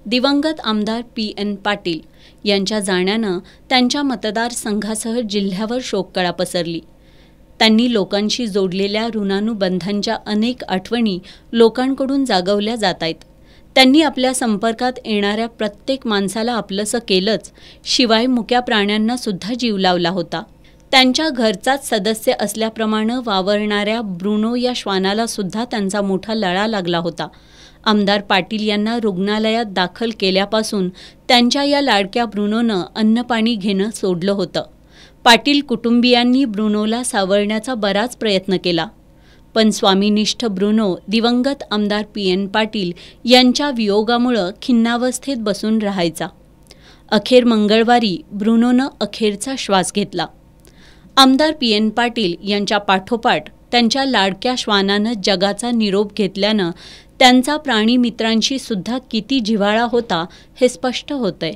दिवंगत आमदार पी.एन. पाटील यांच्या जाण्यानं त्यांच्या मतदारसंघासह जिल्ह्यावर शोककळा पसरली. त्यांनी लोकांशी जोडलेल्या ऋणानुबंधांच्या अनेक आठवणी लोकांकडून जागवल्या जात आहेत. त्यांनी आपल्या संपर्कात येणाऱ्या प्रत्येक माणसाला आपलंसं केलंच, शिवाय मुक्या प्राण्यांना सुद्धा जीव लावला होता. त्यांच्या घरचाच सदस्य असल्याप्रमाणे वावरणाऱ्या ब्रुनो या श्वानाला सुद्धा त्यांचा मोठा लळा लागला होता. आमदार पाटील यांना रुग्णालयात दाखल केल्यापासून त्यांच्या या लाडक्या ब्रुनोनं अन्नपाणी घेणं सोडलं होतं. पाटील कुटुंबियांनी ब्रुनोला सावरण्याचा बराच प्रयत्न केला, पण स्वामीनिष्ठ ब्रुनो दिवंगत आमदार पी.एन. पाटील यांच्या वियोगामुळं खिन्नावस्थेत बसून राहायचा. अखेर मंगळवारी ब्रुनोनं अखेरचा श्वास घेतला. आमदार पी.एन. पाटील यांच्या पाठोपाठ त्यांच्या लाडक्या श्वानानं जगाचा निरोप घेतल्यानं त्यांचा प्राणीमित्रांशी सुद्धा किती जिव्हाळा होता हे स्पष्ट होतंय.